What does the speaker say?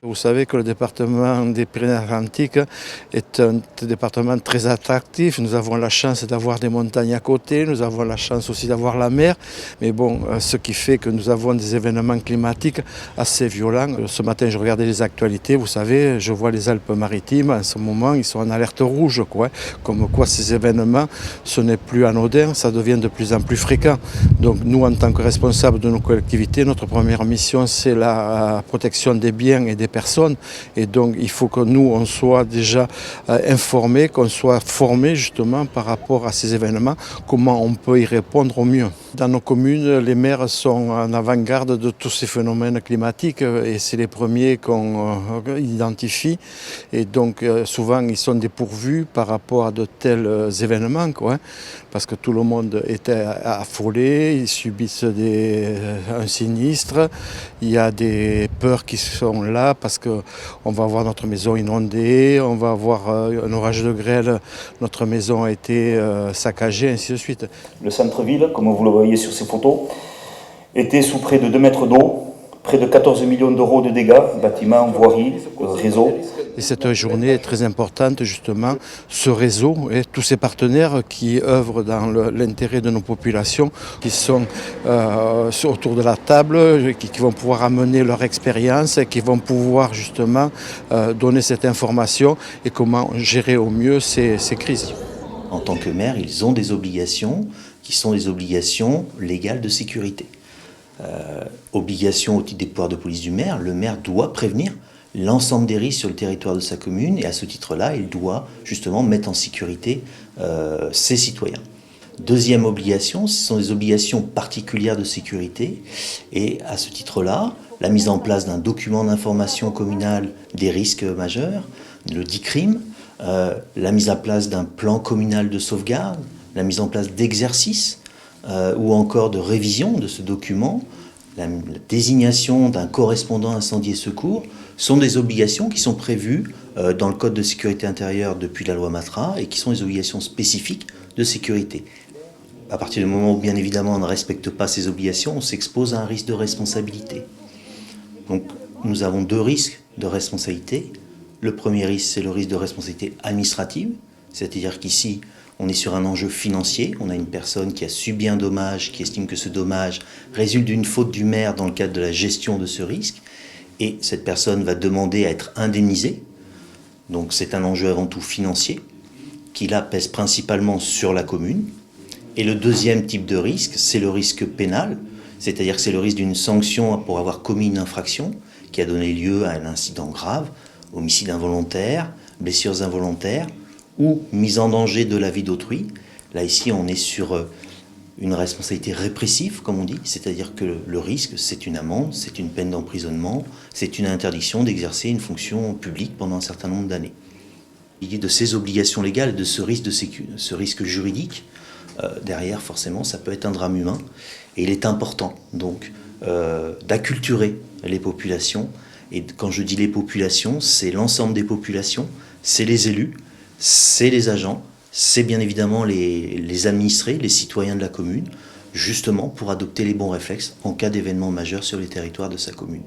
Vous savez que le département des Pyrénées-Atlantiques est un département très attractif. Nous avons la chance d'avoir des montagnes à côté, nous avons la chance aussi d'avoir la mer. Mais bon, ce qui fait que nous avons des événements climatiques assez violents. Ce matin, je regardais les actualités, vous savez, je vois les Alpes-Maritimes. En ce moment, ils sont en alerte rouge, quoi. Comme quoi ces événements, ce n'est plus anodin, ça devient de plus en plus fréquent. Donc nous, en tant que responsables de nos collectivités, notre première mission, c'est la protection des biens et des personnes, et donc il faut que nous on soit déjà informés, qu'on soit formés justement par rapport à ces événements, comment on peut y répondre au mieux. Dans nos communes, les maires sont en avant-garde de tous ces phénomènes climatiques et c'est les premiers qu'on identifie, et donc souvent ils sont dépourvus par rapport à de tels événements, quoi, parce que tout le monde est affolé, ils subissent un sinistre, il y a des peurs qui sont là parce qu'on va avoir notre maison inondée, on va avoir un orage de grêle, notre maison a été saccagée, ainsi de suite. Le centre-ville, comme vous le voyez sur ces photos, était sous près de 2 mètres d'eau, près de 14 millions d'euros de dégâts, bâtiments, voiries, réseaux. Et cette journée est très importante, justement, ce réseau et tous ces partenaires qui œuvrent dans l'intérêt de nos populations, qui sont autour de la table, qui vont pouvoir amener leur expérience, qui vont pouvoir justement donner cette information et comment gérer au mieux ces crises. En tant que maire, ils ont des obligations qui sont des obligations légales de sécurité. Obligation au titre des pouvoirs de police du maire, le maire doit prévenir l'ensemble des risques sur le territoire de sa commune, et à ce titre-là, il doit justement mettre en sécurité ses citoyens. Deuxième obligation, ce sont des obligations particulières de sécurité, et à ce titre-là, la mise en place d'un document d'information communal des risques majeurs, le DICRIM, la mise en place d'un plan communal de sauvegarde, la mise en place d'exercices ou encore de révision de ce document, la désignation d'un correspondant incendie et secours sont des obligations qui sont prévues dans le Code de sécurité intérieure depuis la loi Matra et qui sont des obligations spécifiques de sécurité. À partir du moment où, bien évidemment, on ne respecte pas ces obligations, on s'expose à un risque de responsabilité. Donc, nous avons 2 risques de responsabilité. Le premier risque, c'est le risque de responsabilité administrative, c'est-à-dire qu'ici, on est sur un enjeu financier. On a une personne qui a subi un dommage, qui estime que ce dommage résulte d'une faute du maire dans le cadre de la gestion de ce risque. Et cette personne va demander à être indemnisée. Donc c'est un enjeu avant tout financier, qui là pèse principalement sur la commune. Et le deuxième type de risque, c'est le risque pénal, c'est-à-dire que c'est le risque d'une sanction pour avoir commis une infraction qui a donné lieu à un incident grave, homicide involontaire, blessures involontaires, ou mise en danger de la vie d'autrui. Là, ici, on est sur une responsabilité répressive, comme on dit, c'est-à-dire que le risque, c'est une amende, c'est une peine d'emprisonnement, c'est une interdiction d'exercer une fonction publique pendant un certain nombre d'années. De ces obligations légales et de ce risque juridique, derrière, forcément, ça peut être un drame humain. Et il est important, donc, d'acculturer les populations. Et quand je dis les populations, c'est l'ensemble des populations, c'est les élus, c'est les agents, c'est bien évidemment les administrés, les citoyens de la commune, justement pour adopter les bons réflexes en cas d'événement majeur sur les territoires de sa commune.